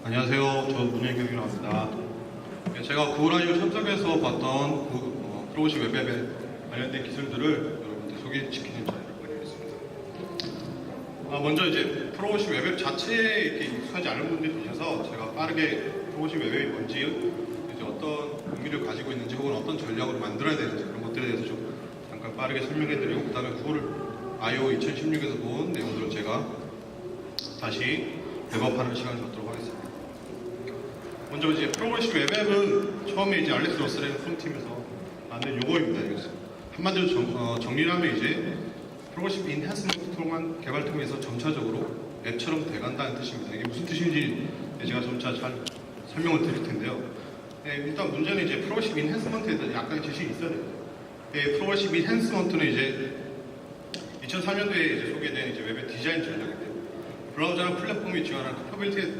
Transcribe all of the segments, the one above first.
안녕하세요. 저 문현경이라고 합니다. 제가 구글아이오 참석해서 봤던 프로그래시 웹앱에 관련된 기술들을 여러분들 소개시키는 자리를 마련했습니다. 먼저 이제 프로그래시 웹앱 자체에 이렇게 익숙하지 않은 분들이 계셔서 제가 빠르게 프로그래시 웹앱이 뭔지, 이제 어떤 의미를 가지고 있는지, 혹은 어떤 전략으로 만들어야 되는지 그런 것들에 대해서 좀 잠깐 빠르게 설명해드리고, 그 다음에 구글 아이오 2016에서 본 내용들을 제가 다시 웹업하는 시간을 갖도록 하겠습니다. 먼저 이제 프로그래시 웹앱은 처음에 이제 알렉스 러셀이라는 홈팀에서 만든 용어입니다. 한마디로 정리를 하면 이제 프로그래시 인핸스먼트 개발 통해서 점차적으로 앱처럼 돼간다는 뜻입니다. 이게 무슨 뜻인지 제가 점차 잘 설명을 드릴 텐데요. 일단 문제는 이제 프로그래시 인핸스먼트에 대한 약간의 지식이 있어야 됩니다. 프로그래시 인핸스먼트는 이제 2003년도에 이제 소개된 이제 웹의 디자인 전략인데요. 브라우저나 플랫폼이 지원하는 커뮤니티에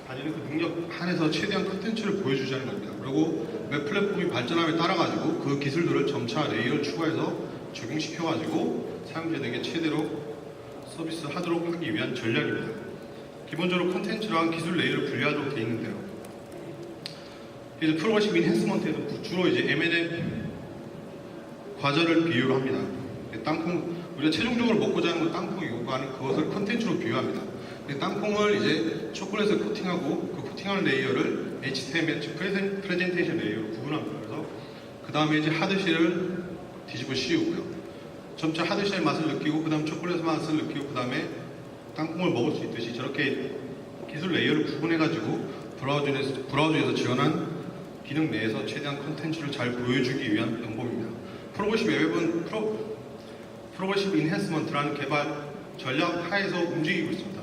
가지는 그 능력 한에서 최대한 컨텐츠를 보여주자는 겁니다. 그리고 웹 플랫폼이 발전함에 따라가지고 그 기술들을 점차 레이어를 추가해서 적용시켜가지고 사용자들에게 최대로 서비스하도록 하기 위한 전략입니다. 기본적으로 컨텐츠랑 기술 레이어를 분리하도록 되어 있는데요. 이제 프로그래시 인핸스먼트에도 주로 이제 M&M 과자를 비유로 합니다. 땅콩, 우리가 최종적으로 먹고자 하는 건 땅콩이고 그것을 컨텐츠로 비유합니다. 땅콩을 이제 초콜릿을 코팅하고 그 코팅하는 레이어를 HTML, 프레젠테이션 레이어로 구분합니다. 그래서 그 다음에 이제 하드쉘을 뒤집어 씌우고요. 점차 하드쉘 맛을 느끼고, 그 다음 초콜릿 맛을 느끼고, 그 다음에 땅콩을 먹을 수 있듯이 저렇게 기술 레이어를 구분해가지고 브라우저에서 지원한 기능 내에서 최대한 컨텐츠를 잘 보여주기 위한 방법입니다. 프로그래시 웹은 프로그래시 인핸스먼트라는 개발 전략 하에서 움직이고 있습니다.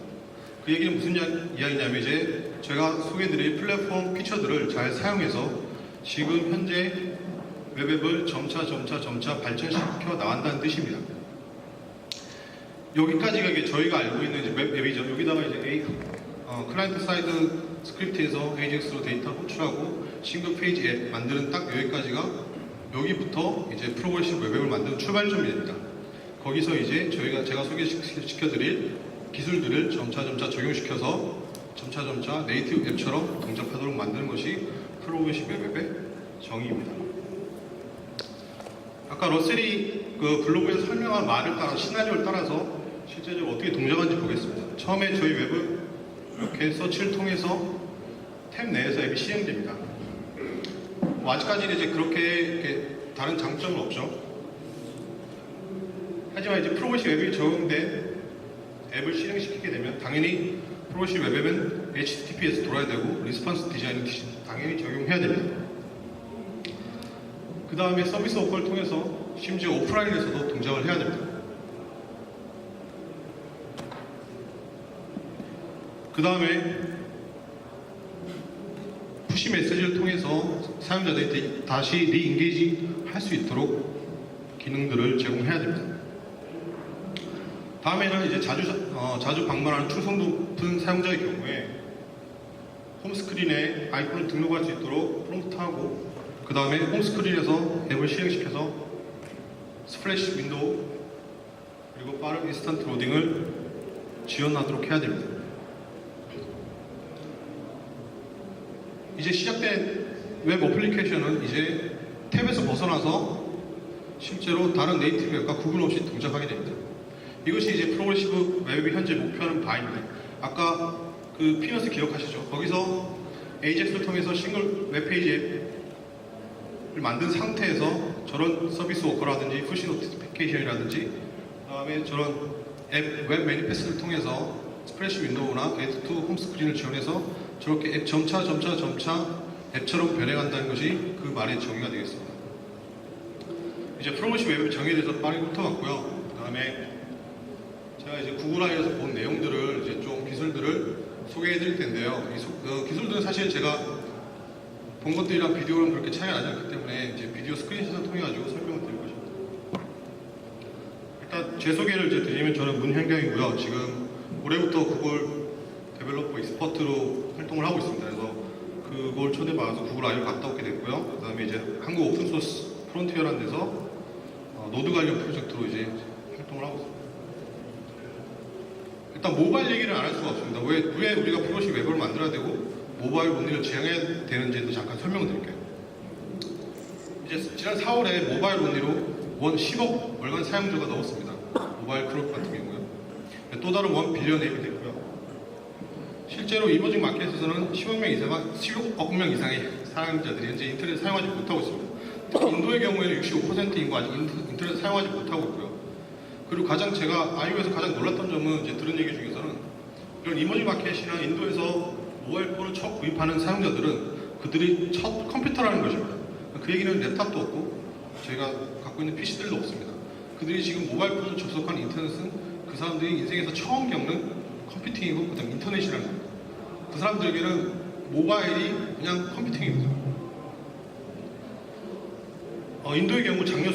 그 얘기는 무슨 이야기냐면 이제 제가 소개해드릴 플랫폼 피처들을 잘 사용해서 지금 현재 웹앱을 점차 발전시켜 나간다는 뜻입니다. 여기까지가 이게 저희가 알고 있는 이제 웹앱이죠. 여기다가 이제 클라이언트 사이드 스크립트에서 AJAX로 데이터를 호출하고 싱글 페이지 앱 만드는 딱 여기까지가, 여기부터 이제 프로그래시 웹앱을 만드는 출발점입니다. 거기서 이제 제가 소개시켜드릴 기술들을 점차 적용시켜서 점차 네이티브 앱처럼 동작하도록 만드는 것이 프로그래시 웹앱의 정의입니다. 아까 러셀이 그 블로그에서 설명한 말을 따라, 시나리오를 따라서 실제적으로 어떻게 동작하는지 보겠습니다. 처음에 저희 웹은 이렇게 서치를 통해서 탭 내에서 앱이 실행됩니다. 아직까지는 이제 그렇게 다른 장점은 없죠. 하지만 이제 프로그래시 웹이 적용된 앱을 실행시키게 되면 당연히 프로그래시 웹앱은 HTTP에서 돌아야 되고 리스폰스 디자인은 당연히 적용해야 됩니다. 그 다음에 서비스 워커를 통해서 심지어 오프라인에서도 동작을 해야 됩니다. 그 다음에 푸시 메시지를 통해서 사용자들이 다시 리인게이지 할 수 있도록 기능들을 제공해야 됩니다. 다음에는 이제 자주 방문하는 충성도 높은 사용자의 경우에 홈스크린에 아이콘을 등록할 수 있도록 프롬프트하고, 그 다음에 홈스크린에서 앱을 실행시켜서 스플래시 윈도우 그리고 빠른 인스턴트 로딩을 지원하도록 해야 됩니다. 이제 시작된 웹 어플리케이션은 이제 탭에서 벗어나서 실제로 다른 네이티브 앱과 구분 없이 동작하게 됩니다. 이것이 이제 프로그래시브 웹이 현재 목표하는 바입니다. 아까 그 피너스 기억하시죠? 거기서 AJAX를 통해서 싱글 웹페이지 앱을 만든 상태에서 저런 서비스 워커라든지 푸시 노티피케이션이라든지 그 다음에 저런 웹 매니페스트를 통해서 스프레시 윈도우나 애드 투 홈스크린을 지원해서 저렇게 앱 점차 앱처럼 변해간다는 것이 그 말의 정의가 되겠습니다. 이제 프로그래시 웹 정의에 대해서 빠르게 훑어봤고요. 그 다음에 제가 이제 구글아이에서 본 내용들을 이제 좀 기술들을 소개해 드릴 텐데요. 이 기술들은 사실 제가 본 것들이랑 비디오랑 그렇게 차이가 나지 않기 때문에 이제 비디오 스크린샷을 통해 가지고 설명을 드릴 것입니다. 일단 제 소개를 이제 드리면 저는 문현경이고요. 지금 올해부터 구글 데벨로퍼 익스퍼트로 활동을 하고 있습니다. 그래서 그걸 초대받아서 구글 아이를 갔다 오게 됐고요. 그 다음에 이제 한국 오픈소스 프론티어라는 데서 노드 관련 프로젝트로 이제 활동을 하고 있습니다. 일단 모바일 얘기를 안 할 수가 없습니다. 왜 우리가 프로식 웹을 만들어야 되고 모바일 원리를 지향해야 되는지도 잠깐 설명드릴게요. 이제 지난 4월에 모바일 원리로 원 10억 월간 사용자가 넘었습니다. 모바일 크롭 같은 경우요. 또 다른 1 빌리언 앱이 됐고요. 실제로 이머징 마켓에서는 10억 명 이상의 사용자들이 현재 인터넷을 사용하지 못하고 있습니다. 특히 인도의 경우에는 65% 인구가 아직 인터넷을 사용하지 못하고 있고요. 그리고 제가 아이오에서 가장 놀랐던 점은 이제 들은 얘기 중에서는 이런 이머징 마켓이나 인도에서 모바일 폰을 처음 구입하는 사용자들은 그들이 첫 컴퓨터라는 것입니다. 그 얘기는 랩탑도 없고 저희가 갖고 있는 PC들도 없습니다. 그들이 지금 모바일 폰을 접속한 인터넷은 그 사람들이 인생에서 처음 겪는 컴퓨팅이고 그다음 인터넷이라는 겁니다. 그 사람들에게는 모바일이 그냥 컴퓨팅입니다. 인도의 경우 작년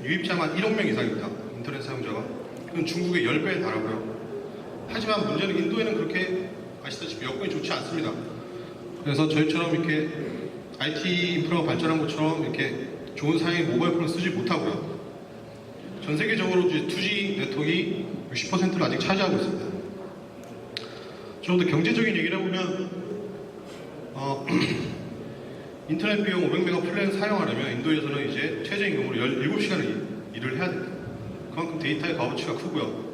유입자만 1억 명 이상입니다. 인터넷 사용자가. 그건 중국의 10배에 달하고요. 하지만 문제는 인도에는 그렇게 아시다시피 여건이 좋지 않습니다. 그래서 저희처럼 이렇게 IT 인프라가 발전한 것처럼 이렇게 좋은 사양의 모바일 폰을 쓰지 못하고요. 전 세계적으로 이제 2G 네트워크가 60%를 아직 차지하고 있습니다. 좀 더 경제적인 얘기를 해보면 인터넷 비용 500메가 플랜 사용하려면 인도에서는 이제 최저임금으로 17시간을 일을 해야 됩니다. 그만큼 데이터의 값어치가 크고요.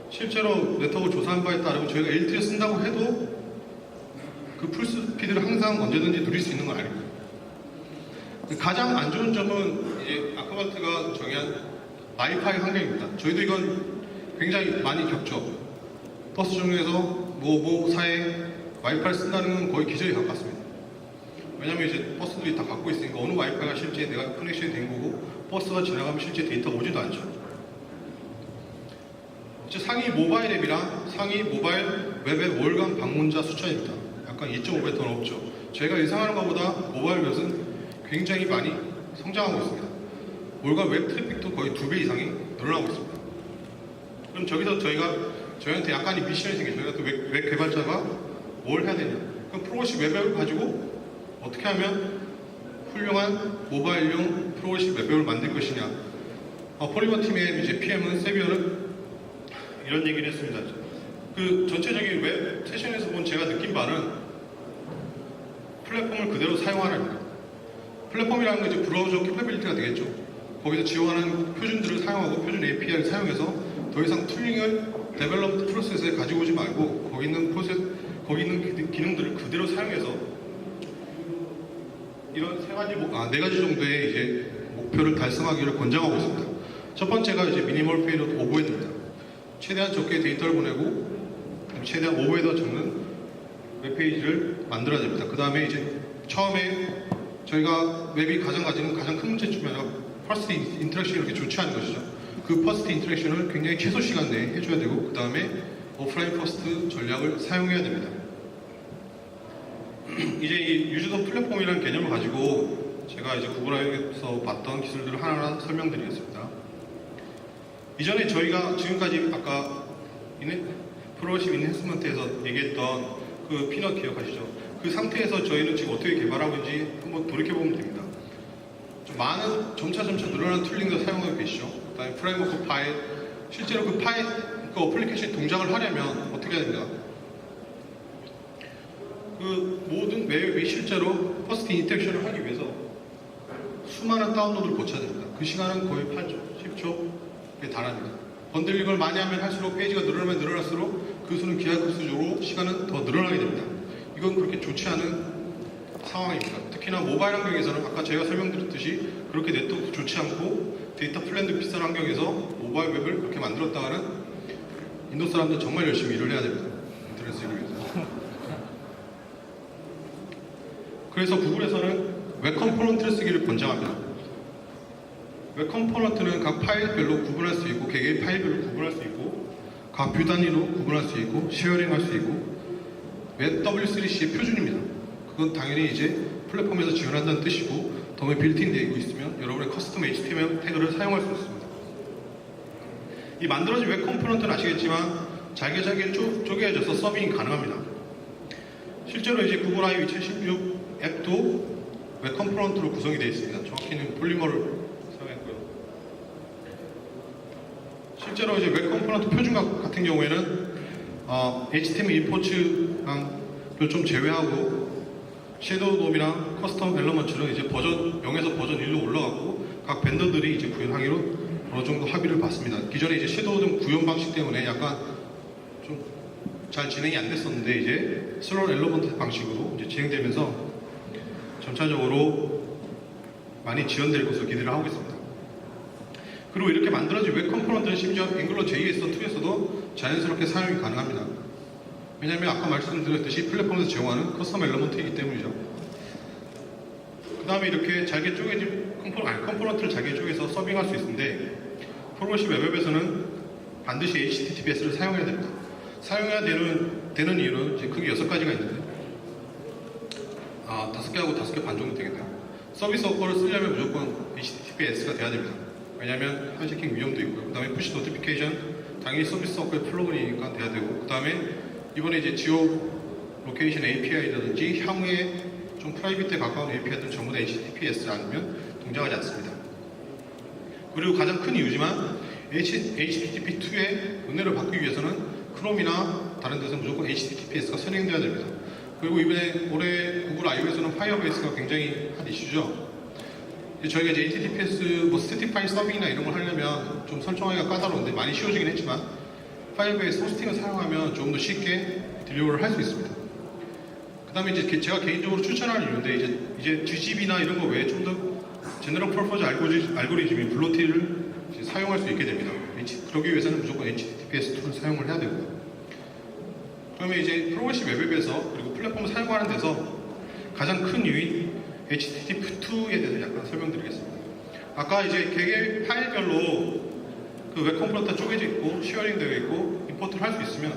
실제로 네트워크 조사한 바에 따르면 저희가 LTE 쓴다고 해도 그 풀스피드를 항상 언제든지 누릴 수 있는 건 아닙니다. 가장 안 좋은 점은 이제 아카바트가 정의한 와이파이 환경입니다. 저희도 이건 굉장히 많이 겪죠. 버스 중에서 사에 와이파이를 쓴다는 건 거의 기적에 가깝습니다. 왜냐면 이제 버스들이 다 갖고 있으니까 어느 와이파이가 실제 내가 커넥션이 된 거고 버스가 지나가면 실제 데이터가 오지도 않죠. 상위 모바일 앱이랑 상위 모바일 웹의 월간 방문자 숫자입니다. 약간 2.5배 더 높죠. 저희가 예상하는 것보다 모바일 웹은 굉장히 많이 성장하고 있습니다. 월간 웹 트래픽도 거의 2배 이상이 늘어나고 있습니다. 그럼 저기서 저희한테 약간의 미션이 생겨요. 저희가 또 웹 개발자가 뭘 해야 되냐. 그럼 프로그래시브 웹앱을 가지고 어떻게 하면 훌륭한 모바일용 프로그래시브 웹앱을 만들 것이냐. 폴리머 팀의 이제 PM은 세비어는 이런 얘기를 했습니다. 그 전체적인 웹 세션에서 본 제가 느낀 바는 플랫폼을 그대로 사용하라입니다. 플랫폼이라는 건 이제 브라우저 캐퍼빌리티가 되겠죠. 거기서 지원하는 표준들을 사용하고 표준 API를 사용해서 더 이상 툴링을 데벨롭드 프로세스에 가지고 오지 말고 거기 있는 기능들을 그대로 사용해서 이런 네 가지 정도의 이제 목표를 달성하기를 권장하고 있습니다. 첫 번째가 이제 미니멀 페이로드 오버헤드입니다. 최대한 적게 데이터를 보내고 최대한 오버헤드가 적는 웹페이지를 만들어야 됩니다. 그 다음에 이제 처음에 저희가 웹이 가지는 가장 큰 문제 중에 하나가 퍼스트 인터랙션이 이렇게 좋지 않은 것이죠. 그 퍼스트 인터랙션을 굉장히 최소 시간 내에 해줘야 되고 그 다음에 오프라인 퍼스트 전략을 사용해야 됩니다. 이제 이 유즈더 플랫폼이라는 개념을 가지고 제가 이제 구글아이에서 봤던 기술들을 하나하나 설명드리겠습니다. 이전에 저희가 지금까지 아까 프로그래시브 인핸스먼트에서 얘기했던 그 피넛 기억하시죠? 그 상태에서 저희는 지금 어떻게 개발하고 있는지 한번 돌이켜보면 됩니다. 좀 많은 점차 늘어나는 툴링도 사용하고 계시죠? 그 다음에 프레임워크 파일, 실제로 그 어플리케이션 동작을 하려면 어떻게 해야 됩니까? 그 모든 웹이 실제로 퍼스트 인터랙션을 하기 위해서 수많은 다운로드를 거쳐야 됩니다. 그 시간은 거의 8초, 10초에 달합니다. 번들링을 많이 하면 할수록 페이지가 늘어나면 늘어날수록 그 수는 기하급수적으로 시간은 더 늘어나게 됩니다. 이건 그렇게 좋지 않은 상황입니다. 특히나 모바일 환경에서는 아까 제가 설명드렸듯이 그렇게 네트워크 좋지 않고 데이터 플랜도 비싼 환경에서 모바일 웹을 그렇게 만들었다가는 인도 사람들 정말 열심히 일을 해야 됩니다. 인터넷 쓰기 위해서. 그래서 구글에서는 웹 컴포넌트를 쓰기를 권장합니다. 웹 컴포넌트는 각 파일별로 구분할 수 있고 개개의 파일별로 구분할 수 있고 각 뷰 단위로 구분할 수 있고 쉐어링할 수 있고 웹 W3C의 표준입니다. 그건 당연히 이제 플랫폼에서 지원한다는 뜻이고 덤에 빌트인 되어 있으면 여러분의 커스텀 HTML 태그를 사용할 수 있습니다. 이 만들어진 웹 컴포넌트는 아시겠지만 잘게 쪼개져서 서빙이 가능합니다. 실제로 이제 구글 아이 2016 앱도 웹 컴포넌트로 구성이 되어 있습니다. 정확히는 폴리머를 실제로 이제 웹 컴포넌트 표준 같은 경우에는 HTML 임포츠랑 좀 제외하고 섀도우 돔이랑 커스텀 엘러먼트는 이제 버전 0에서 버전 1로 올라갔고 각 벤더들이 이제 구현하기로 어느 정도 합의를 봤습니다. 기존에 이제 섀도우 돔 구현 방식 때문에 약간 좀 잘 진행이 안 됐었는데 이제 슬롯 엘러먼트 방식으로 이제 진행되면서 점차적으로 많이 지원될 것으로 기대를 하고 있습니다. 그리고 이렇게 만들어진 웹 컴포넌트는 심지어 앵글러 JS 2에서도 자연스럽게 사용이 가능합니다. 왜냐하면 아까 말씀드렸듯이 플랫폼에서 제공하는 커스텀 엘러먼트이기 때문이죠. 그 다음에 이렇게 잘게 쪼개진 컴포넌트를 잘게 쪼개서 서빙할 수 있는데 프로그래시브 웹앱에서는 반드시 HTTPS를 사용해야 됩니다. 사용해야 되는 이유는 이제 크게 6가지가 있는데 5개하고 5개 반 정도 되겠네요. 서비스 워커를 쓰려면 무조건 HTTPS가 돼야 됩니다. 왜냐하면 하이제킹 위험도 있고요. 그 다음에 푸시 노티피케이션 당연히 서비스 워커의 플러그인이니까 돼야 되고 그 다음에 이번에 이제 지오 로케이션 API라든지 향후에 좀 프라이빗에 가까운 API들은 전부 다 HTTPS 아니면 동작하지 않습니다. 그리고 가장 큰 이유지만 HTTP2의 은혜를 받기 위해서는 크롬이나 다른 데서는 무조건 HTTPS가 선행돼야 됩니다. 그리고 이번에 올해 구글 iOS는 파이어베이스가 굉장히 한 이슈죠. 저희가 이제 HTTPS 스태틱 파일 서빙이나 이런 걸 하려면 좀 설정하기가 까다로운데 많이 쉬워지긴 했지만 파이어베이스 호스팅을 사용하면 조금 더 쉽게 딜리버를 할 수 있습니다. 그 다음에 이제 제가 개인적으로 추천하는 이유인데 이제 GGB나 이런 거 외에 좀 더 제너럴 퍼포즈 알고리즘인 블로티를 사용할 수 있게 됩니다. 그러기 위해서는 무조건 HTTPS 툴을 사용을 해야 되고요. 그러면 이제 프로그래시브 웹앱에서 그리고 플랫폼을 사용하는 데서 가장 큰 이유인 HTTP2에 대해서 약간 설명드리겠습니다. 아까 이제 개개 파일별로 그 웹 컴포넌트가 쪼개져 있고 쉐어링 되어 있고 임포트를 할 수 있으면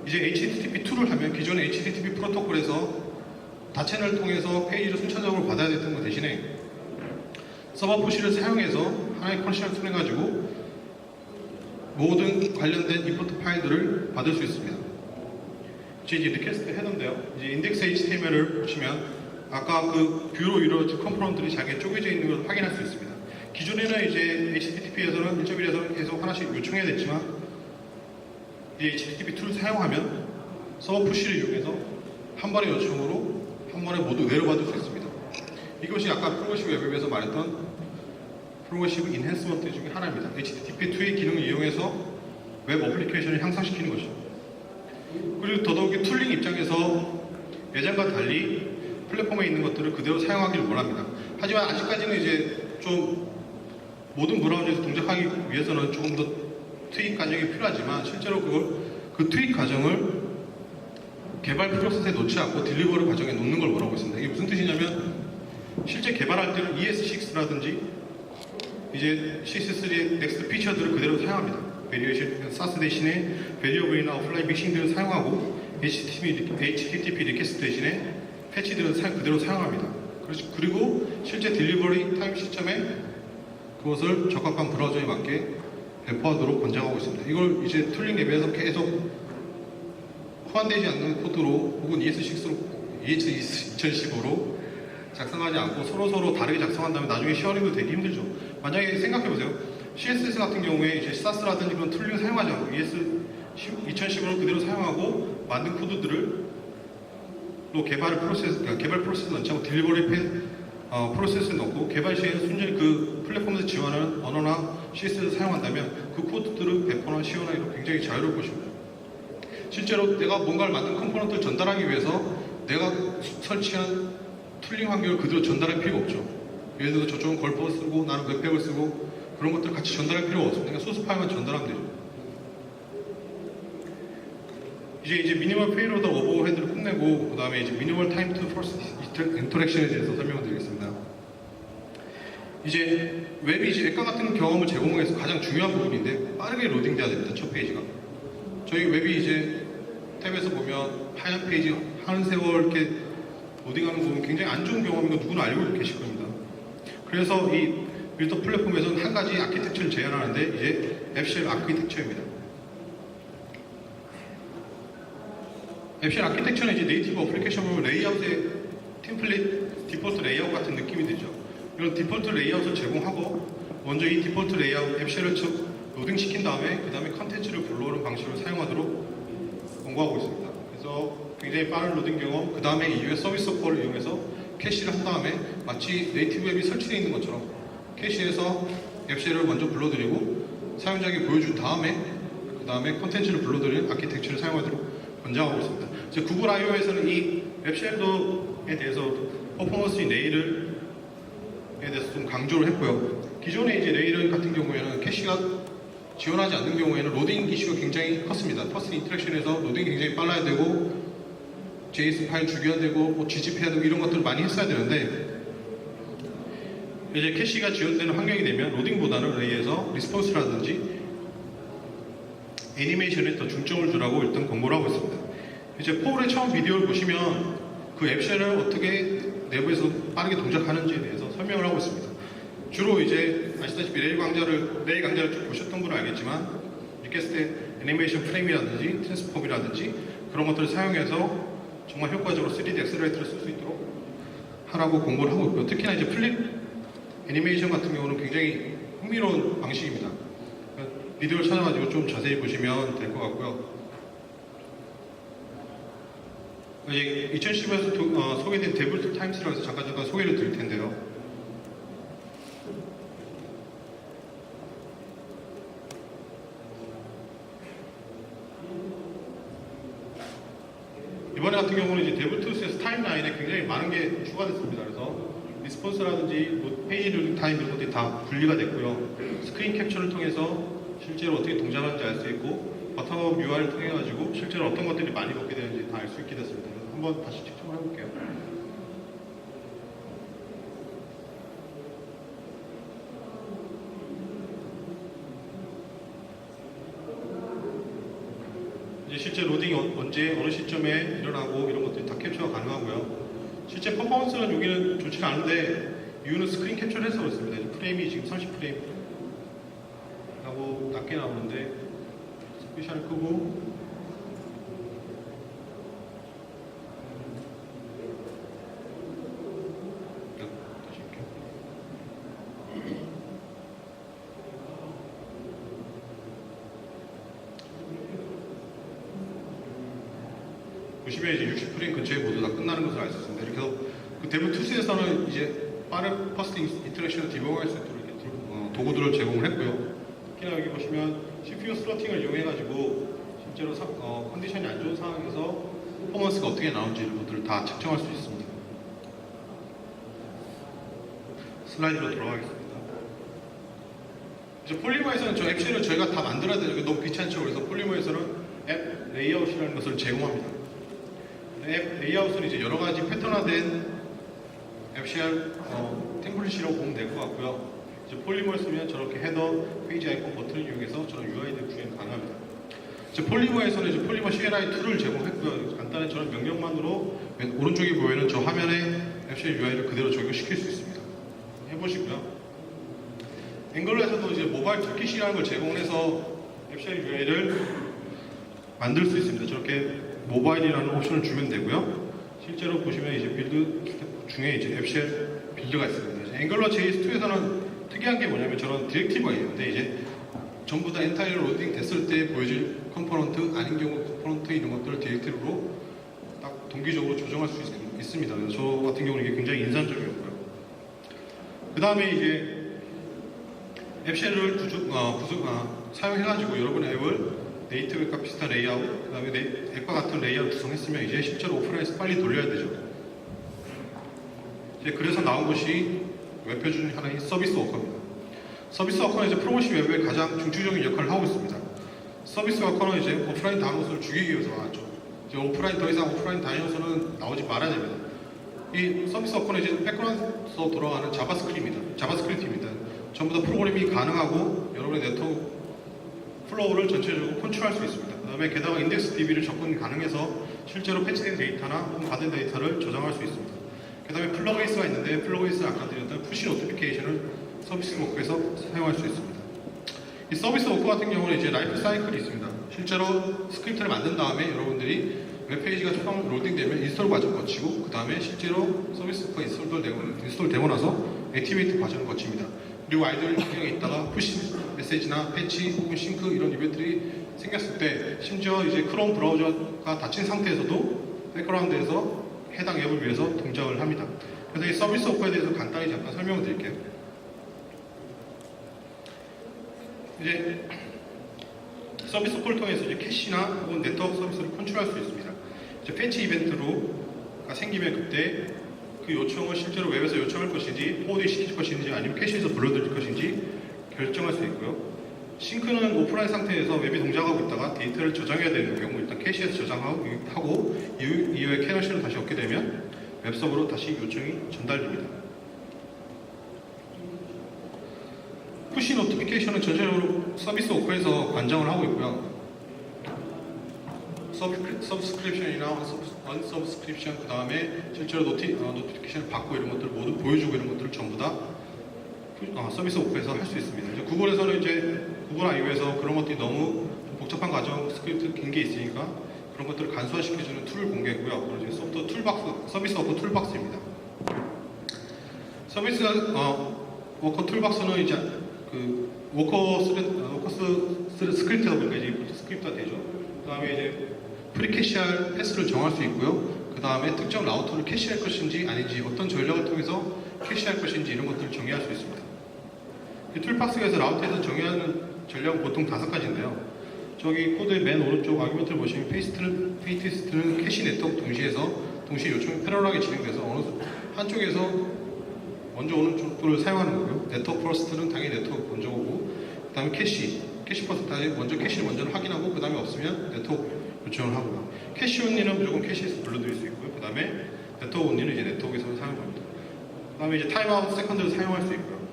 이제 HTTP2를 하면 기존의 HTTP 프로토콜에서 다채널을 통해서 페이지를 순차적으로 받아야 됐던 것 대신에 서버 푸시를 사용해서 하나의 컨디션을 통해가지고 모든 관련된 임포트 파일들을 받을 수 있습니다. 이제 리퀘스트 헤더인데요. 이제 인덱스 HTML을 보시면 아까 그 뷰로 이루어진 컴포넌트들이 잘게 쪼개져 있는 걸 확인할 수 있습니다. 기존에는 이제 HTTP에서는 1.1에서 계속 하나씩 요청해야 됐지만 이 HTTP2를 사용하면 서버 푸시를 이용해서 한 번의 요청으로 한 번에 모두 내려받을 수 있습니다. 이것이 아까 프로그래시브 웹앱에서 말했던 프로그래시브 인핸스먼트 중에 하나입니다. HTTP2의 기능을 이용해서 웹 어플리케이션을 향상시키는 것이죠. 그리고 더더욱이 툴링 입장에서 예전과 달리 플랫폼에 있는 것들을 그대로 사용하기를 원합니다. 하지만 아직까지는 이제 좀 모든 브라우저에서 동작하기 위해서는 조금 더 트윅 과정이 필요하지만 실제로 그 트윅 과정을 개발 프로세스에 놓지 않고 딜리버리 과정에 놓는 걸 원하고 있습니다. 이게 무슨 뜻이냐면 실제 개발할 때는 ES6라든지 이제 CS3의 넥스트 피처들을 그대로 사용합니다. 베리에이션, 사스 대신에 베리어블이나 어플라이 믹싱들을 사용하고 HTTP 리퀘스트 대신에 패치들은 그대로 사용합니다. 그리고 실제 딜리버리 타임 시점에 그것을 적합한 브라우저에 맞게 배포하도록 권장하고 있습니다. 이걸 이제 툴링 랩에서 계속 호환되지 않는 코드로 혹은 ES6로, ES2015로 작성하지 않고 서로 다르게 작성한다면 나중에 쉐어링도 되기 힘들죠. 만약에 생각해보세요. CSS 같은 경우에 이제 사스라든지 그런 툴링을 사용하지 않고 ES2015를 그대로 사용하고 만든 코드들을 개발 프로세스 넣지 않고 딜리버리 프로세스를 넣고 개발 시에는 순전히 그 플랫폼에서 지원하는 언어나 CSS를 사용한다면 그 코드들은 배포나 시어나 이런 굉장히 자유로울 것입니다. 실제로 내가 뭔가를 만든 컴포넌트를 전달하기 위해서 내가 설치한 툴링 환경을 그대로 전달할 필요가 없죠. 예를 들어서 저쪽은 걸퍼 쓰고 나는 웹팩을 쓰고 그런 것들을 같이 전달할 필요가 없습니다. 그냥 소스 파일만 전달하면 되죠. 이제 미니멀 페이로더 오버헤드를 끝내고 그 다음에 이제 미니멀 타임 투 퍼스트 인터랙션에 대해서 설명을 드리겠습니다. 이제 웹이 이제 앱과 같은 경험을 제공하기 위해서 가장 중요한 부분인데 빠르게 로딩돼야 됩니다. 첫 페이지가. 저희 웹이 이제 탭에서 보면 하얀 페이지 하는 세월 이렇게 로딩하는 거 보면 굉장히 안 좋은 경험인 거 누구나 알고 계실 겁니다. 그래서 이 빌더 플랫폼에서는 한 가지 아키텍처를 제안하는데 이제 앱쉘 아키텍처입니다. 앱쉘 아키텍처는 이제 네이티브 어플리케이션 레이아웃의 템플릿, 디폴트 레이아웃 같은 느낌이 들죠. 이런 디폴트 레이아웃을 제공하고 먼저 이 디폴트 레이아웃 앱쉘을 로딩 시킨 다음에 그 다음에 컨텐츠를 불러오는 방식으로 사용하도록 권고하고 있습니다. 그래서 굉장히 빠른 로딩 경험, 그 다음에 이후에 서비스 워커를 이용해서 캐시를 한 다음에 마치 네이티브 앱이 설치되어 있는 것처럼 캐시에서 앱쉘을 먼저 불러드리고 사용자에게 보여준 다음에 그 다음에 콘텐츠를 불러드리는 아키텍처를 사용하도록 권장하고 있습니다. 이제 구글 I/O에서는 이 앱쉘도에 대해서 퍼포먼스인 레일에 대해서 좀 강조를 했고요. 기존의 이제 레일 같은 경우에는 캐시가 지원하지 않는 경우에는 로딩 이슈가 굉장히 컸습니다. 퍼스널 인터랙션에서 로딩이 굉장히 빨라야 되고 JS 파일 죽여야 되고 뭐 GZP해야 되고 이런 것들을 많이 했어야 되는데 이제 캐시가 지원되는 환경이 되면 로딩보다는 레이에서 리스폰스라든지 애니메이션에 더 중점을 두라고 일단 권고를 하고 있습니다. 이제 포울의 처음 비디오를 보시면 그 앱쉘을 어떻게 내부에서 빠르게 동작하는지에 대해서 설명을 하고 있습니다. 주로 이제 아시다시피 레일 강좌를 쭉 보셨던 분은 알겠지만 리퀘스트 애니메이션 프레임이라든지 트랜스폼이라든지 그런 것들을 사용해서 정말 효과적으로 3D 엑셀러레이터를 쓸 수 있도록 하라고 권고를 하고 있고요. 특히나 이제 플립 애니메이션 같은 경우는 굉장히 흥미로운 방식입니다. 비디오를 찾아가지고 좀 자세히 보시면 될 것 같고요. 이제 2010에서 소개된 데블트 타임스라고 해서 잠깐 소개를 드릴 텐데요. 이번에 같은 경우는 이제 데블투스에서 타임라인에 굉장히 많은 게 추가됐습니다. 그래서 리스폰스라든지 페이지 로딩 타임 이런 것들이 다 분리가 됐고요. 스크린 캡처를 통해서 실제로 어떻게 동작하는지 알 수 있고 바텀업 UI를 통해 가지고 실제로 어떤 것들이 많이 먹게 되는지 다 알 수 있게 됐습니다. 그래서 한번 다시 측정을 해볼게요. 이제 실제 로딩이 언제 어느 시점에 일어나고 이런 것들이 다 캡처가 가능하고요. 실제 퍼포먼스는 여기는 좋지 않은데 이유는 스크린 캡처를 해서 그렇습니다. 프레임이 지금 30프레임 하고 낮게 나오는데 스페셜 끄고 다시 할게요. 보시면 이제 60프레임 근처에 모두 다 끝나는 것을 알 수 있습니다. 이렇게 해서 그 데브2스에서는 이제 빠른 퍼스트 인터랙션을 디버그할 수 있도록 이렇게 도구들을 제공을 했고요. 특히나 여기 보시면 CPU 슬로팅을 이용해가지고 실제로 컨디션이 안 좋은 상황에서 퍼포먼스가 어떻게 나오는지 이런 것들을 다 측정할 수 있습니다. 슬라이드로 들어가겠습니다. 이제 폴리머에서는 저 앱쉘을 저희가 다 만들어야 되는 게 너무 귀찮죠. 그래서 폴리머에서는 앱 레이아웃이라는 것을 제공합니다. 앱 레이아웃은 이제 여러 가지 패턴화된 앱쉘 템플릿이라고 보면 될 것 같고요. 이제 폴리머를 쓰면 저렇게 헤더, 페이지 아이콘 버튼을 이용해서 저런 UI들 구현 가능합니다. 이제 폴리머에서는 이제 폴리머 CLI 2를 제공했고요. 간단한 저런 명령만으로 오른쪽에 보이는 저 화면에 앱쉘 UI를 그대로 적용시킬 수 있습니다. 해보시고요. 앵글러에서도 이제 모바일 툴킷이라는 걸 제공해서 앱쉘 UI를 만들 수 있습니다. 저렇게 모바일이라는 옵션을 주면 되고요. 실제로 보시면 이제 빌드 스텝 중에 이제 앱쉘 빌드가 있습니다. 이제 앵글러 JS2에서는 특이한 게 뭐냐면 저런 디렉티브가 있는데 이제 전부 다 엔타이어 로딩 됐을 때 보여질 컴포넌트, 아닌 경우 컴포넌트 이런 것들을 디렉티브로 딱 동기적으로 조정할 수 있습니다. 그래서 저 같은 경우는 이게 굉장히 인상적이었고요. 그 다음에 이제 앱쉘을 사용해가지고 여러분의 앱을 네이티브 앱과 비슷한 레이아웃, 그 다음에 앱과 같은 레이아웃 구성했으면 이제 실제로 오프라인에서 빨리 돌려야 되죠. 이제 그래서 나온 것이 웹표 중 하나인 서비스 워커입니다. 서비스 워커는 이제 프로모션 웹의 가장 중추적인 역할을 하고 있습니다. 서비스 워커는 이제 오프라인 다음요소를 죽이기 위해서 나왔죠. 이제 더 이상 오프라인 다음요소는 나오지 말아야 됩니다. 이 서비스 워커는 이제 백그라운드에서 돌아가는 자바스크립트입니다. 전부 다 프로그래밍이 가능하고 여러분의 네트워크 플로우를 전체적으로 컨트롤할 수 있습니다. 그 다음에 게다가 인덱스 DB를 접근 가능해서 실제로 패치된 데이터나 혹은 받은 데이터를 저장할 수 있습니다. 그 다음에 플러그인스가 있는데 플러그인스는 아까 드렸던 푸시 노티피케이션을 서비스 워크에서 사용할 수 있습니다. 이 서비스 워크 같은 경우는 이제 라이프 사이클이 있습니다. 실제로 스크립트를 만든 다음에 여러분들이 웹페이지가 처음 로딩되면 인스톨 과정 거치고 그 다음에 실제로 서비스 워크가 인스톨 되고 나서 액티베이트 과정을 거칩니다. 그리고 아이돌 환경에 있다가 푸시 메시지나 패치 혹은 싱크 이런 이벤트들이 생겼을 때 심지어 이제 크롬 브라우저가 닫힌 상태에서도 백그라운드에서 해당 앱을 위해서 동작을 합니다. 그래서 이 서비스 오퍼에 대해서 간단히 잠깐 설명을 드릴게요. 이제 서비스 오퍼를 통해서 이제 캐시나 혹은 네트워크 서비스를 컨트롤할 수 있습니다. 이제 패치 이벤트가 생기면 그때 그 요청을 실제로 웹에서 요청할 것인지 포워딩 시킬 것인지 아니면 캐시에서 불러드릴 것인지 결정할 수 있고요. 싱크는 오프라인 상태에서 웹이 동작하고 있다가 데이터를 저장해야 되는 경우 일단 캐시에서 저장하고 이후에 캐너시를 다시 얻게 되면 웹서버로 다시 요청이 전달됩니다. 푸시 노티피케이션은 전체적으로 서비스 오퍼에서 관장을 하고 있고요. 서브스크립션이나 언서브스크립션 그 다음에 실제로 노티피케이션을 받고 이런 것들을 모두 보여주고 이런 것들을 전부 다 서비스 오퍼에서 할 수 있습니다. 이제 구글에서는 이제 구글 아이오에서 그런 것들이 너무 복잡한 과정 스크립트 긴 게 있으니까 그런 것들을 간소화시켜주는 툴을 공개했고요. 그리고 이제 소프트웨어 툴박스, 서비스 워커 툴박스입니다. 서비스 워커 툴박스는 이제 그 워커스 스크립트다 보니까 이제 스크립트가 되죠. 그 다음에 이제 프리캐시할 패스를 정할 수 있고요. 그 다음에 특정 라우터를 캐시할 것인지 아닌지 어떤 전략을 통해서 캐시할 것인지 이런 것들을 정의할 수 있습니다. 이 툴박스에서 라우터에서 정의하는 전략은 보통 5가지인데요. 저기 코드의 맨 오른쪽 아규먼트를 보시면 페이티스트는 캐시 네트워크 동시에 요청이 패러럴하게 진행돼서 어느 한쪽에서 먼저 오는 쪽을 사용하는 거고요. 네트워크 퍼스트는 당연히 네트워크 먼저 오고 그 다음에 캐시 퍼스트 먼저 캐시를 먼저 확인하고 그 다음에 없으면 네트워크 요청을 하고요. 캐시 온리는 무조건 캐시에서 불러드릴 수 있고요. 그 다음에 네트워크 온리는 이제 네트워크에서 사용합니다. 그 다음에 이제 타임아웃 세컨드를 사용할 수 있고요.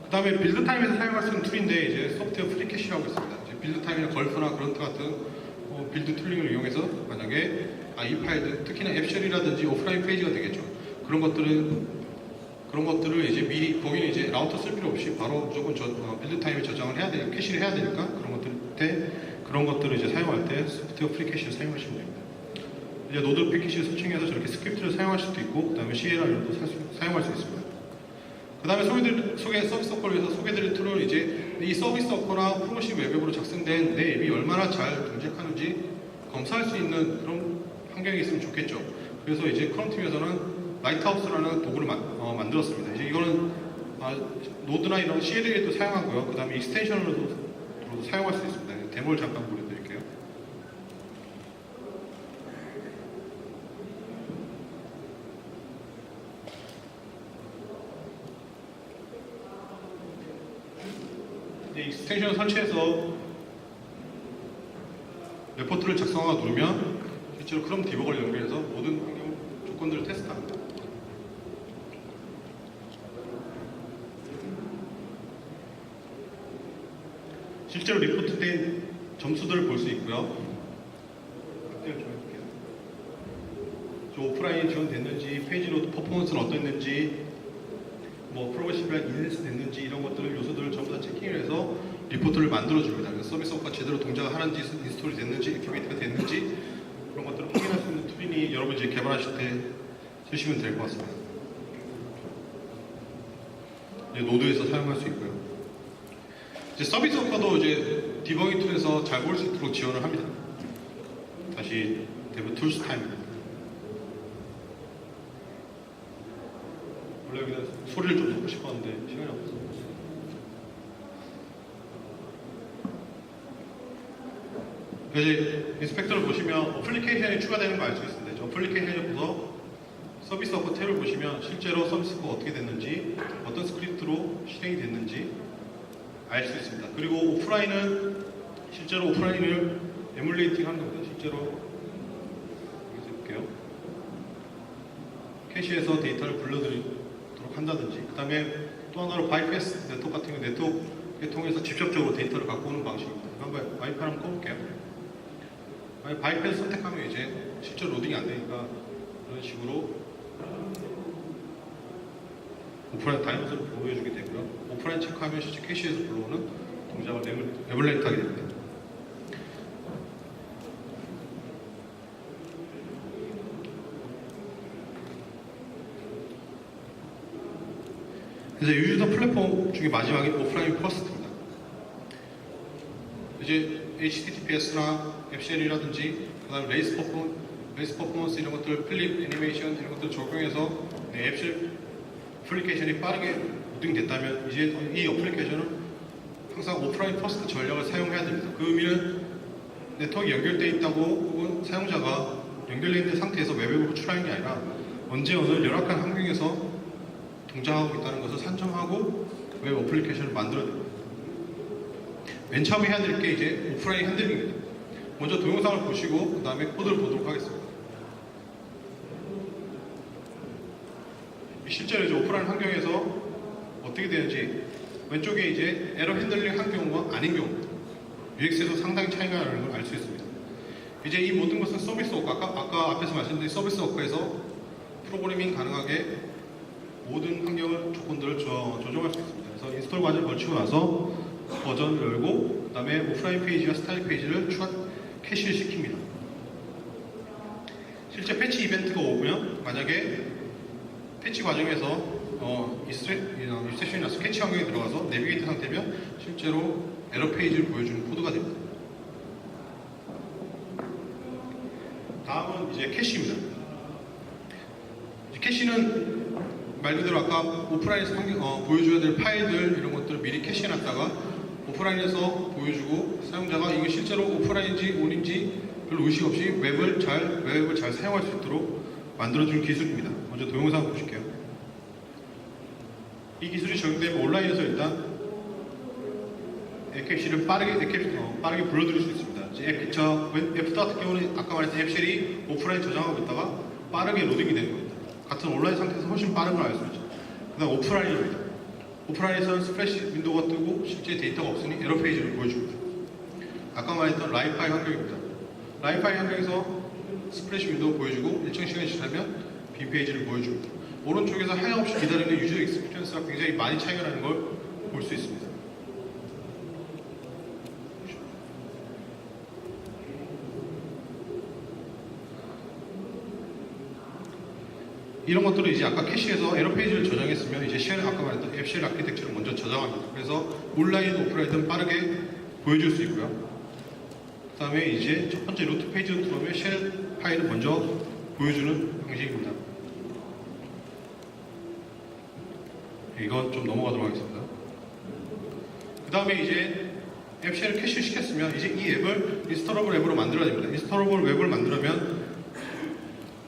그 다음에 빌드 타임에서 사용할 수 있는 툴인데 이제 소프트웨어 프리캐시라고 있습니다. 이제 빌드 타임이나 걸프나 그런트 같은 빌드 툴링을 이용해서 만약에 이 파일들 특히나 앱쉘이라든지 오프라인 페이지가 되겠죠. 그런 것들을 이제 미리 거기는 이제 라우터 쓸 필요 없이 바로 무조건 빌드 타임에 저장을 해야 되니까 캐시를 해야 되니까 그런 것들을 이제 사용할 때 소프트웨어 프리캐시를 사용하시면 됩니다. 이제 노드 패키지를 설정해서 저렇게 스크립트를 사용할 수도 있고 그 다음에 CLR도 사용할 수 있습니다. 그 다음에 서비스 워커를 위해서 소개드릴 툴은 이제 이 서비스 워커나 프로모션 웹앱으로 작성된 내 앱이 얼마나 잘 동작하는지 검사할 수 있는 그런 환경이 있으면 좋겠죠. 그래서 이제 크롬 팀에서는 라이트하우스라는 도구를 만들었습니다. 이제 이거는 노드나 이런 CLL도 사용하고요. 그 다음에 익스텐션으로도 사용할 수 있습니다. 데모를 잠깐 보여드릴게요. 익스텐션을 설치해서 레포트를 작성하고 누르면 실제로 크롬 디버거를 연결해서 모든 환경 조건들을 테스트합니다. 실제로 리포트된 점수들을 볼 수 있고요. 확대를 좀 해볼게요. 저 오프라인 지원됐는지, 페이지 로드 퍼포먼스는 어땠는지, 프로모션이랑 인센스 됐는지 이런 것들을 요소들을 전부 다 체킹을 해서 리포트를 만들어줍니다. 그래서 서비스 워커가 제대로 동작을 하는지, 인스톨이 됐는지, 액티베이트가 됐는지 그런 것들을 확인할 수 있는 툴이니 여러분 이제 개발하실 때 쓰시면 될 것 같습니다. 이제 노드에서 사용할 수 있고요. 이제 서비스 워커도 이제 디버깅 툴에서 잘 볼 수 있도록 지원을 합니다. 다시 데브 툴스 타임입니다. 원래 여기다 소리를 좀 넣고 싶었는데 시간이 없어서. 이제 인스펙터를 보시면 어플리케이션이 추가되는 거 알 수 있습니다. 저 어플리케이션을 보서 서비스 워커 탭을 보시면 실제로 서비스 워커가 어떻게 됐는지, 어떤 스크립트로 실행이 됐는지 알 수 있습니다. 그리고 오프라인은 실제로 오프라인을 에뮬레이팅 하는 겁니다. 실제로 여기서 볼게요. 캐시에서 데이터를 불러드리도록 한다든지, 그 다음에 또 하나로 바이패스 네트워크 같은 경우 네트워크에 통해서 직접적으로 데이터를 갖고 오는 방식입니다. 한번 와이파이 한번 꺼볼게요. 바이패스 선택하면 이제 실제 로딩이 안 되니까 이런 식으로 오프라인 다이너스를 보여주게 되고요. 오프라인 체크하면 실제 캐시에서 불러오는 동작을 에뮬레이트 하게 됩니다. 그래서 유저 플랫폼 그리고 중에 마지막에 오프라인 퍼스트입니다. 이제 HTTPS나 앱쉘이라든지 그다음에 레이스 퍼포먼스 이런 것들, 클립 애니메이션 이런 것들 적용해서 앱쉘 애플리케이션이 빠르게 로딩됐다면 이제 이 어플리케이션은 항상 오프라인 퍼스트 전략을 사용해야 됩니다. 그 의미는 네트워크가 연결되어 있다고 혹은 사용자가 연결되어 있는 상태에서 웹앱을 호출하는 게 아니라 언제 어느 열악한 환경에서 동작하고 있다는 것을 산정하고 웹 어플리케이션을 만들어야 됩니다. 맨 처음에 해야 될 게 이제 오프라인 핸들링입니다. 먼저 동영상을 보시고 그 다음에 코드를 보도록 하겠습니다. 실제로 이제 오프라인 환경에서 어떻게 되는지 왼쪽에 이제 에러 핸들링 한 경우와 아닌 경우 UX에서 상당히 차이가 나는 걸 알 수 있습니다. 이제 이 모든 것은 서비스 워크, 아까 앞에서 말씀드린 서비스 워크에서 프로그래밍 가능하게 모든 환경을 조건들을 조정할 수 있습니다. 그래서 인스톨 과정을 거치고 나서 버전을 열고 그 다음에 오프라인 페이지와 스타일 페이지를 캐시를 시킵니다. 실제 패치 이벤트가 오고요. 만약에 패치 과정에서 입세션이나 스케치 환경에 들어가서 내비게이터 상태면 실제로 에러 페이지를 보여주는 코드가 됩니다. 다음은 이제 캐시입니다. 캐시는 말 그대로 아까 오프라인에서 보여줘야 될 파일들 이런 것들을 미리 캐시해놨다가 오프라인에서 보여주고 사용자가 이게 실제로 오프라인인지 온인지 별로 의식 없이 웹을 잘 사용할 수 있도록 만들어주는 기술입니다. 먼저 동영상 보실게요. 이 기술이 적용되면 온라인에서 일단 앱캐시를 빠르게 불러들일 수 있습니다. 앱 같은 경우는 아까 말했던 앱쉘이 오프라인 저장하고 있다가 빠르게 로딩이 되는 겁니다. 같은 온라인 상태에서 훨씬 빠른 걸 알 수 있죠. 그 다음 오프라인입니다. 오프라인에서는 스프레시 윈도우가 뜨고 실제 데이터가 없으니 에러 페이지를 보여줍니다. 아까 말했던 라이파이 환경입니다. 라이파이 환경에서 스프레시 윈도우 보여주고 일정 시간이 지나면 빈 페이지를 보여줍니다. 오른쪽에서 하염없이 기다리는 유저 익스피리언스가 굉장히 많이 차이가 나는 걸 볼 수 있습니다. 이런 것들을 이제 아까 캐시에서 에러 페이지를 저장했으면 이제 아까 말했던 앱쉘 아키텍처를 먼저 저장합니다. 그래서 온라인, 오프라인은 빠르게 보여줄 수 있고요. 그 다음에 이제 첫 번째 루트 페이지로 들어오면 쉘 파일을 먼저 보여주는 방식입니다. 이건 좀 넘어가도록 하겠습니다. 그 다음에 이제 앱쉘을 캐시 시켰으면 이제 이 앱을 인스톨러블 앱으로 만들어야 됩니다. 인스톨러블 웹을 만들려면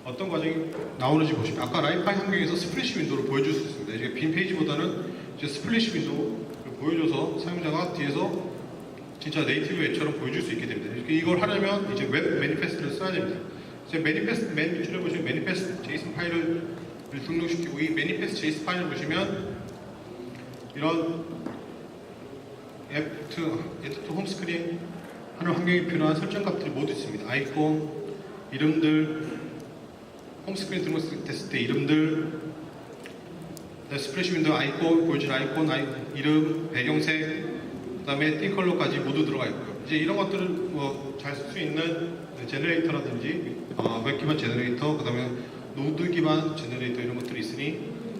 어떤 과정이 나오는지 보시면 아까 라이파이 환경에서 스플래시 윈도우를 보여줄 수 있습니다. 이제 빈 페이지보다는 이제 스플래시 윈도우를 보여줘서 사용자가 뒤에서 진짜 네이티브 앱처럼 보여줄 수 있게 됩니다. 이걸 하려면 이제 웹 매니페스트를 써야 됩니다. 이제 매니페스트 맨 밑줄에 보시면 매니페스트 JSON 파일을 등록시키고 이 매니페스트 JSON 파일을 보시면 이런 에디트 홈스크린 하는 환경에 필요한 설정 값들이 모두 있습니다. 아이콘, 이름들, 홈스크린 등록됐을 때 이름들, 스프레시 윈도우 아이콘, 보여준 아이콘, 이름, 배경색, 그 다음에 띵 컬러까지 모두 들어가 있고요. 이제 이런 것들을 잘 쓸 수 있는 제너레이터라든지 웹 기반 제너레이터, 그 다음에 노드 기반 제너레이터 이런 것들이 있으니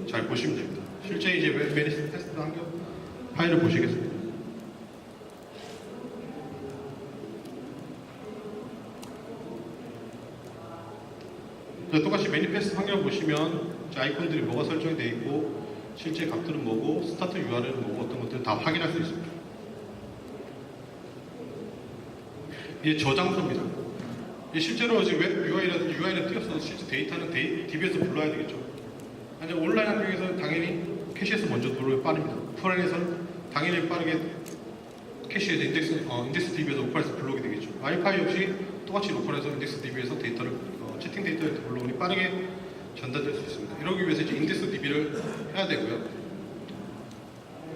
잘 보시면 됩니다. 실제 이제 웹 매니페스트 환경 파일을 보시겠습니다. 똑같이 매니페스트 환경을 보시면 아이콘들이 뭐가 설정이 되어 있고 실제 값들은 뭐고 스타트 URL은 뭐고 어떤 것들을 다 확인할 수 있습니다. 이게 저장소입니다. 실제로 이제 웹 UI는 띄었어도 실제 데이터는 DB에서 불러야 되겠죠. 아니 온라인 환경에서는 당연히 캐시에서 먼저 불러야 빠릅니다. 오프라인에서는 당연히 빠르게 캐시에서 인덱스 DB에서 오프라인에서 불러오게 되겠죠. 와이파이 역시 똑같이 로컬에서 인덱스 DB에서 데이터를 채팅 데이터를 불러오니 빠르게 전달될 수 있습니다. 이러기 위해서 이제 인덱스 DB를 해야 되고요.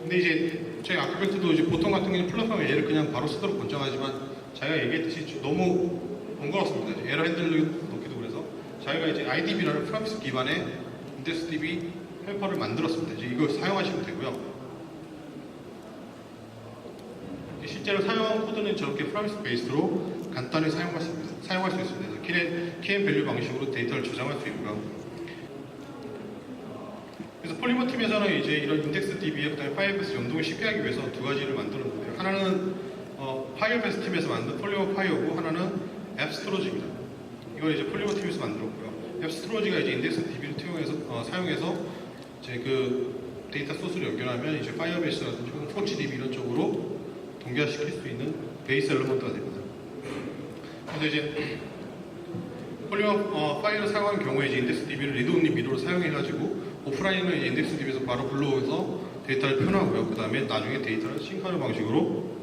근데 이제 저희 아크팩트도 이제 보통 같은 경우는 플랫폼 얘를 그냥 바로 쓰도록 권장하지만 자기가 얘기했듯이 너무 번거롭습니다. 에러 핸들링 넣기도 그래서 자기가 이제 IDB라는 프라미스 기반의 인덱스 DB 헬퍼를 만들었습니다. 이제 이걸 사용하시면 되고요. 실제로 사용한 코드는 저렇게 프라미스 베이스로 간단히 사용할 수 있습니다. 키앤 밸류 방식으로 데이터를 저장할 수 있고요. 그래서 폴리머 팀에서는 이제 이런 인덱스 DB에 그다음에 파이어베이스 연동을 쉽게 하기 위해서 두 가지를 만들었는데요. 하나는 파이어베이스 팀에서 만든 폴리머 파이어고 하나는 앱스토로지입니다. 이걸 이제 폴리머 팀에서 만들었고요. 앱스토로지가 이제 인덱스 DB를 사용해서 이제 그 데이터 소스를 연결하면 이제 파이어베이스라든지 혹은 포치DB 이런 쪽으로 동기화시킬 수 있는 베이스 엘리먼트가 됩니다. 그래서 이제 폴리머 파일을 사용하는 경우에 이제 인덱스 DB를 리드온리 미러로 사용해가지고 오프라인은 이제 인덱스 DB에서 바로 불러오면서 데이터를 표현하고요. 그 다음에 나중에 데이터를 싱크하는 방식으로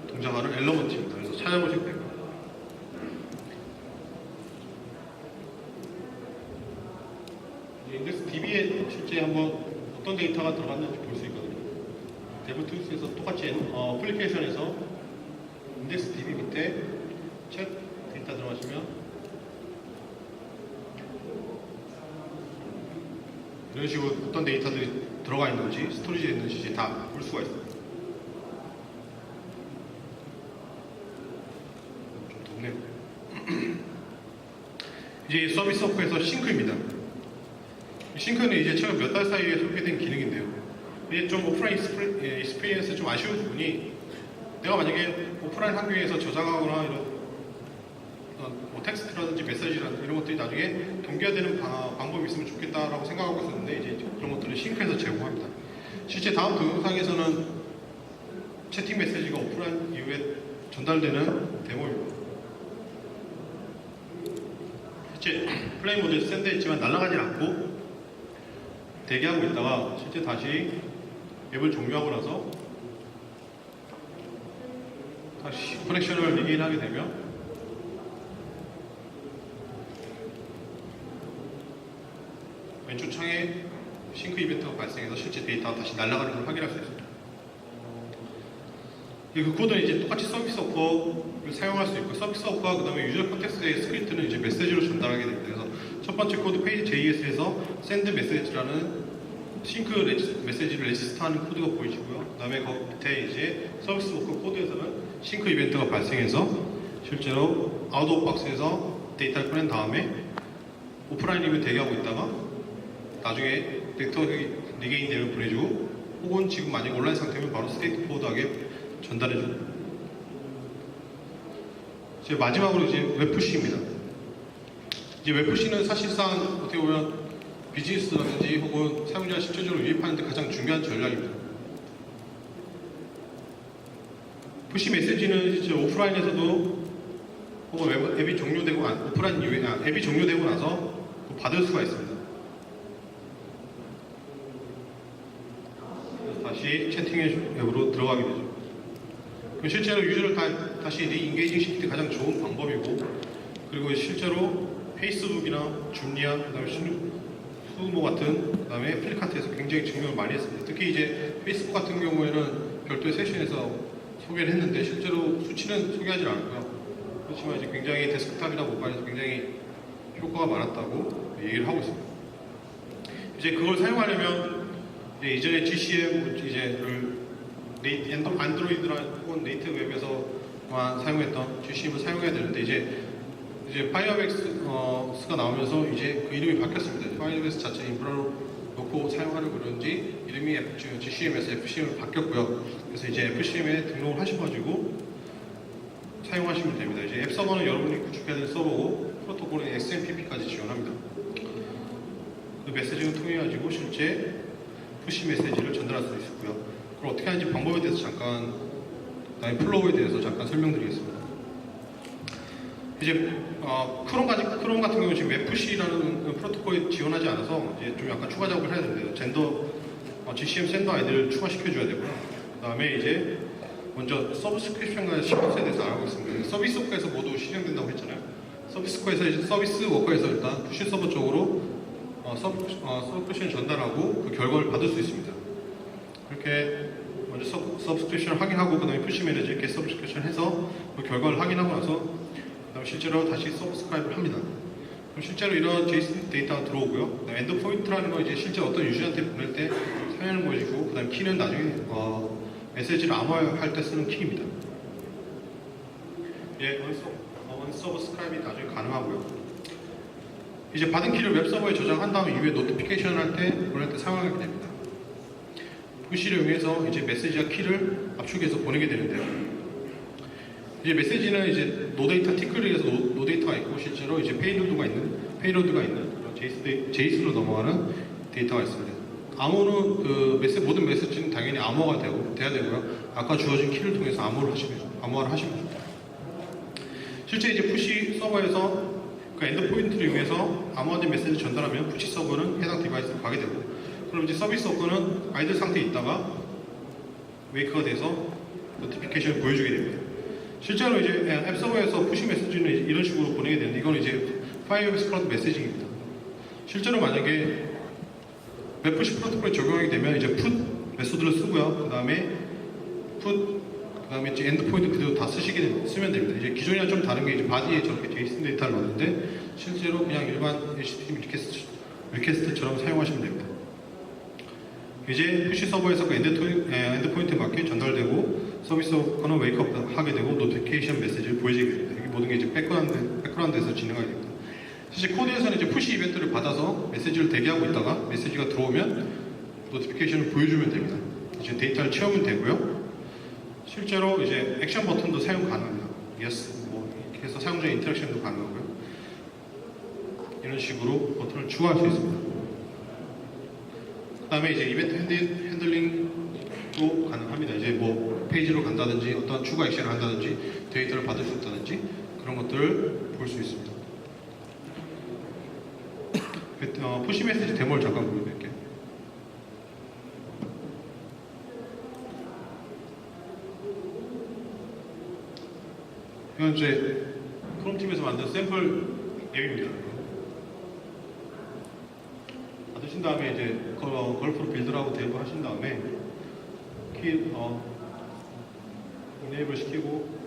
동작하는 엘리먼트입니다. 그래서 찾아보시면 됩니다. 인덱스 DB에 실제 한번 어떤 데이터가 들어갔는지 볼 수 있거든요. 데브툴스에서 똑같이 어플리케이션에서 인덱스 DB 밑에 책 데이터 들어가시면 이런 식으로 어떤 데이터들이 들어가 있는지 스토리지에 있는지 이제 다 볼 수가 있어요. 좀 덥네요. 이제 서비스 워크에서 싱크입니다. 싱크는 이제 최근 몇 달 사이에 소개된 기능인데요. 이게 좀 오프라인 익스피리언스 좀 아쉬운 부분이 내가 만약에 오프라인 환경에서 저장하거나 이런 뭐 텍스트라든지 메시지라든지 이런 것들이 나중에 동기화되는 방법이 있으면 좋겠다라고 생각하고 있었는데 이제 그런 것들을 싱크해서 제공합니다. 실제 다음 동영상에서는 채팅 메시지가 오프라인 이후에 전달되는 데모입니다. 실제 플레이 모드에서 샌드했지만 날아가진 않고 대기하고 있다가 실제 다시 앱을 종료하고 나서 다시 커넥션을 리게인하게 되면 왼쪽 창에 싱크 이벤트가 발생해서 실제 데이터가 다시 날아가는 걸 확인할 수 있습니다. 그 코드는 이제 똑같이 서비스 워커를 사용할 수 있고 서비스 워커와 그 다음에 유저 컨텍스트의 스크립트는 이제 메시지로 전달하게 됩니다. 그래서 첫 번째 코드 페이지 JS에서 send 메시지라는 싱크 메시지를 레지스터하는 코드가 보이시고요. 그 다음에 그 밑에 이제 서비스 워커 코드에서는 싱크 이벤트가 발생해서 실제로 아웃 오브 박스에서 데이터를 꺼낸 다음에 오프라인이면 대기하고 있다가 나중에 데이터 리게인 되면 보내주고 혹은 지금 만약 온라인 상태면 바로 스테이트 포워드하게 전달해주고 이제 마지막으로 이제 웹푸시입니다. 이제 웹푸시는 사실상 어떻게 보면 비즈니스라든지 혹은 사용자를 실질적으로 유입하는 데 가장 중요한 전략입니다. 푸시 메시지는 실제 오프라인에서도 혹은 앱이 종료되고 오프라인 이후에 앱이 종료되고 나서 받을 수가 있습니다. 다시 채팅 앱으로 들어가게 되죠. 실제로 유저를 다시 리인게이징 시킬 때 가장 좋은 방법이고 그리고 실제로 페이스북이나 줌리아 그다음에 수모 같은 그다음에 플리카트에서 굉장히 증명을 많이 했습니다. 특히 이제 페이스북 같은 경우에는 별도의 세션에서 소개를 했는데 실제로 수치는 소개하지 않았고요. 그렇지만 이제 굉장히 데스크탑이나 모바일에서 굉장히 효과가 많았다고 얘기를 하고 있습니다. 이제 그걸 사용하려면 이전에 GCM 이제를 안드로이드나 혹은 네이티브 웹에서만 사용했던 GCM을 사용해야 되는데 이제 파이어베이스가 나오면서 이제 그 이름이 바뀌었습니다. 파이어베이스 자체 인프라로 놓고 사용하려고 그런지 이름이 GCM에서 FCM으로 바뀌었고요. 그래서 이제 FCM에 등록을 하셔가지고 사용하시면 됩니다. 이제 앱 서버는 여러분이 구축해야 되는 서버고 프로토콜은 XMPP까지 지원합니다. 그 메시지를 통해 가지고 실제 푸시 메시지를 전달할 수 있고요. 그걸 어떻게 하는지 방법에 대해서 잠깐, 그다음에 플로우에 대해서 잠깐 설명드리겠습니다. 이제 크롬 같은 경우 지금 웹푸시라는 프로토콜이 지원하지 않아서 이제 좀 약간 추가 작업을 해야 됩니다. GCM 샌더 아이디를 추가시켜줘야 되고요. 그다음에 이제 먼저 서브스크립션과 시퀀스에 대해서 알아보겠습니다. 서비스 워커에서 모두 실행된다고 했잖아요. 서비스 워커에서 일단 푸시 서버 쪽으로 서브스크립션 전달하고 그 결과를 받을 수 있습니다. 그렇게 먼저 서브스크립션을 확인하고 그 다음에 푸시 매니저에게 서브스크립션 해서 그 결과를 확인하고 나서 그다음에 실제로 다시 서브스크라이브를 합니다. 그럼 실제로 이런 JSON 데이터가 들어오고요. 엔드 포인트라는 건 이제 실제 어떤 유저한테 보낼 때 사용하는 것이고 그 다음에 키는 나중에 메시지를 암호화할 때 쓰는 키입니다. 예, 언서브스크라이브이 나중에 가능하고요. 이제 받은 키를 웹 서버에 저장한 다음 이후에 노티피케이션 할 때 보낼 때 사용하게 됩니다. 푸시를 이용해서 이제 메시지와 키를 압축해서 보내게 되는데요. 이제 메시지는 이제 노데이터 티끌에서 노데이터가 있고 실제로 이제 페이로드가 있는 제이슨으로 넘어가는 데이터가 있습니다. 암호는 모든 메시지는 당연히 암호가 돼야 되고요. 아까 주어진 키를 통해서 암호화를 하시면 됩니다. 실제 이제 푸시 서버에서 그 엔드포인트를 이용해서 암호화된 메시지를 전달하면 푸시 서버는 해당 디바이스로 가게 되고, 그럼 이제 서비스 워커는 아이들 상태에 있다가 웨이크가 돼서 노티피케이션을 보여주게 됩니다. 실제로 이제 앱 서버에서 푸시 메시지는 이런 식으로 보내게 되는데, 이건 이제 파이어베이스 클라우드 메시징입니다. 실제로 만약에 웹푸시 프로토콜에 적용하게 되면 이제 풋 메소드를 쓰고요. 그 다음에 이제 엔드포인트 그대로 다 쓰면 됩니다. 이제 기존이랑 좀 다른 게 이제 바디에 저렇게 제이슨 데이터를 넣는데 실제로 그냥 일반 HTTP 리퀘스트처럼 사용하시면 됩니다. 이제 푸시 서버에서 그 엔드포인트에 맞게 전달되고 서비스 워커는 웨이크업 하게 되고 노티피케이션 메시지를 보여지게 됩니다. 이게 모든 게 이제 백그라운드에서 진행하게 됩니다. 사실 코드에서는 이제 푸시 이벤트를 받아서 메시지를 대기하고 있다가 메시지가 들어오면 노티피케이션을 보여주면 됩니다. 이제 데이터를 채우면 되고요. 실제로 이제 액션 버튼도 사용 가능합니다. Yes, 이렇게 해서 사용자 인터랙션도 가능하고요. 이런 식으로 버튼을 추가할 수 있습니다. 그 다음에 이제 이벤트 핸들링도 가능합니다. 이제 뭐 페이지로 간다든지 어떤 추가 액션을 한다든지 데이터를 받을 수 있다든지 그런 것들을 볼 수 있습니다. 푸시 메시지 데모를 잠깐 보여드릴게요. 이건 이제 크롬팀에서 만든 샘플 앱입니다. 받으신 다음에 이제 걸프로 빌드라고 데이브 하신 다음에 이네이블 시키고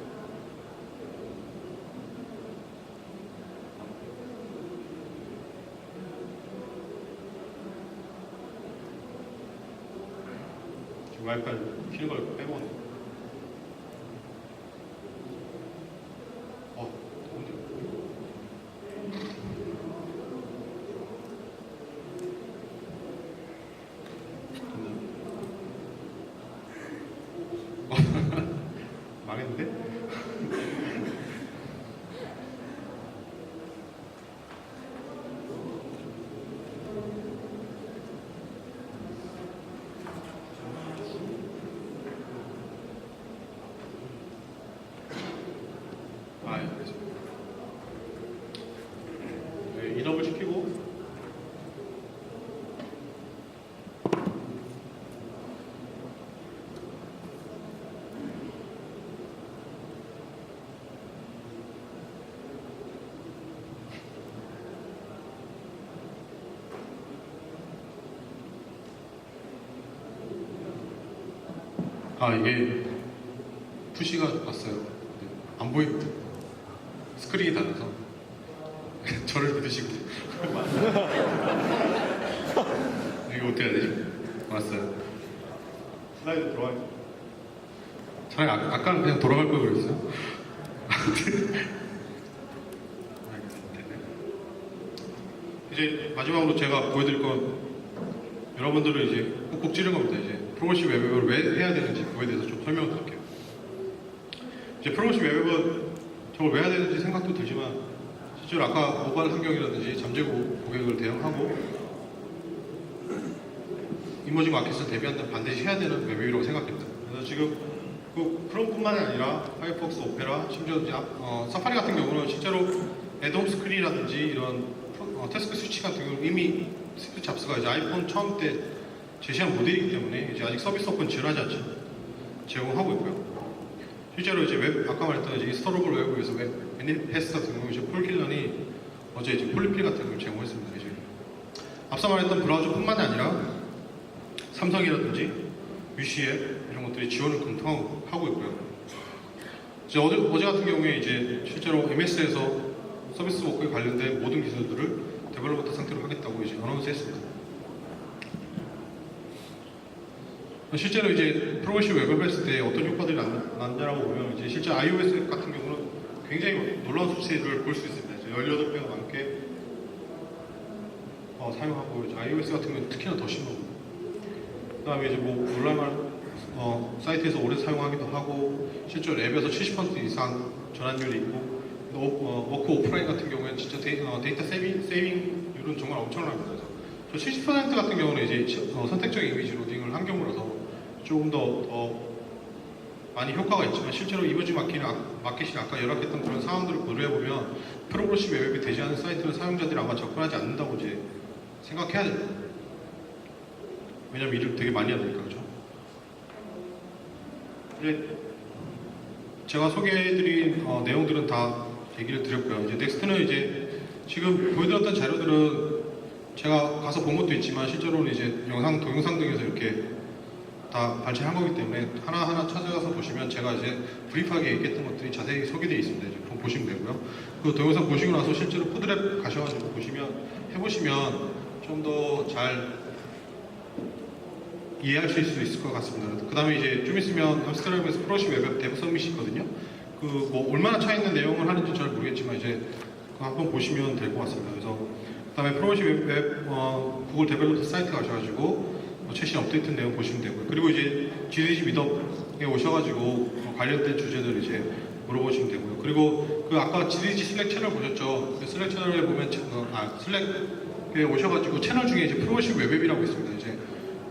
와이파이 키는 걸 빼먹었네. 망했는데? 알겠습니다. 네, 인업을 시키고 이게 푸시가 왔어요. 안 보입니다. 스크린이 달라서 저를 믿으시고 이거 어떻게 해야 되지? 왔어요. 슬라이드 들어와요. 차라리 아까는 그냥 돌아갈 걸 그랬어요. 이제 마지막으로 제가 보여드릴 건 여러분들은 이제 꾹꾹 찌른 겁니다. 이제 프로모션 웹앱을 왜 해야 되는지 그거에 대해서 좀 설명을 드릴게요. 이제 프로모션 웹앱은 저걸 왜 해야 되는지 생각도 들지만 실제로 아까 모바일 환경이라든지 잠재고 고객을 대응하고 이머징 마켓을 대비한다면 반드시 해야 되는 웹앱이라고 생각합니다. 그래서 지금 그 크롬뿐만 아니라 파이어폭스, 오페라, 심지어 사파리 같은 경우는 실제로 애돔 스크린이라든지 이런 태스크 스위치 같은 경우는 이미 스티브 잡스가 이제 아이폰 처음 때 제시한 모델이기 때문에 이제 아직 서비스 오픈 지원하지 않죠. 제공하고 있고요. 실제로 이제 아까 말했던 이제 스토러블 웹을 위해서 애니패스 같은 경우 이제 폴킬런이 어제 이제 폴리필 같은 걸 제공했습니다. 이제 앞서 말했던 브라우저뿐만 아니라 삼성이라든지 UC앱 이런 것들이 지원을 검토하고 있고요. 이제 어제 같은 경우에 이제 실제로 MS에서 서비스 워크에 관련된 모든 기술들을 데벨로퍼 상태로 하겠다고 이제 어나운스했습니다. 실제로 이제 프로모션 웹을 했을 때 어떤 효과들이 났냐라고 보면 이제 실제 iOS 같은 경우는 굉장히 놀라운 수치를 볼 수 있습니다. 18배가 넘게 사용하고 이제 iOS 같은 경우는 특히나 더 심하고 그다음에 이제 뭐 온라인 사이트에서 오래 사용하기도 하고 실제로 앱에서 70% 이상 전환율이 있고 워크 오프라인 같은 경우에는 진짜 데이터 세이빙률은 정말 엄청납니다. 그래서 저 70% 같은 경우는 이제 선택적 이미지 로딩을 한 경우라서 조금 더 많이 효과가 있지만 실제로 이머지 마켓이 아까 열악했던 그런 상황들을 고려해보면 프로그래시브 웹이 되지 않은 사이트는 사용자들이 아마 접근하지 않는다고 이제 생각해야 됩니다. 왜냐면 일을 되게 많이 해야 되니까. 그렇죠? 제가 소개해드린 내용들은 다 얘기를 드렸고요. 이제 넥스트는 이제 지금 보여드렸던 자료들은 제가 가서 본 것도 있지만 실제로는 이제 동영상 등에서 이렇게 다 발췌한 거기 때문에 하나하나 찾아가서 보시면 제가 이제 브리프하게 얘기했던 것들이 자세히 소개되어 있습니다. 이제 그럼 보시면 되고요. 그 동영상 보시고 나서 실제로 푸드랩 가셔가지고 해보시면 좀 더 잘 이해하실 수 있을 것 같습니다. 그 다음에 이제 좀 있으면 암스테르담에서 프로시 웹 데브 서밋이 있거든요. 그 뭐 얼마나 차 있는 내용을 하는지 잘 모르겠지만 이제 그거 한번 보시면 될 것 같습니다. 그래서 그 다음에 프로시 웹 구글 데벨로퍼 사이트 가셔가지고 최신 업데이트 내용 보시면 되고요. 그리고 이제 GDG 미덕에 오셔가지고 관련된 주제들 이제 물어보시면 되고요. 그리고 그 아까 GDG 슬랙 채널 보셨죠? 그 슬랙 채널에 보면 슬랙에 오셔가지고 채널 중에 이제 프로시 웹앱이라고 있습니다. 이제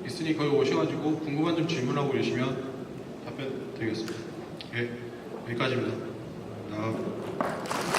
있으니 거기 오셔가지고 궁금한 점 질문하고 계시면 답변 드리겠습니다. 예, 여기까지입니다. 감사합니다.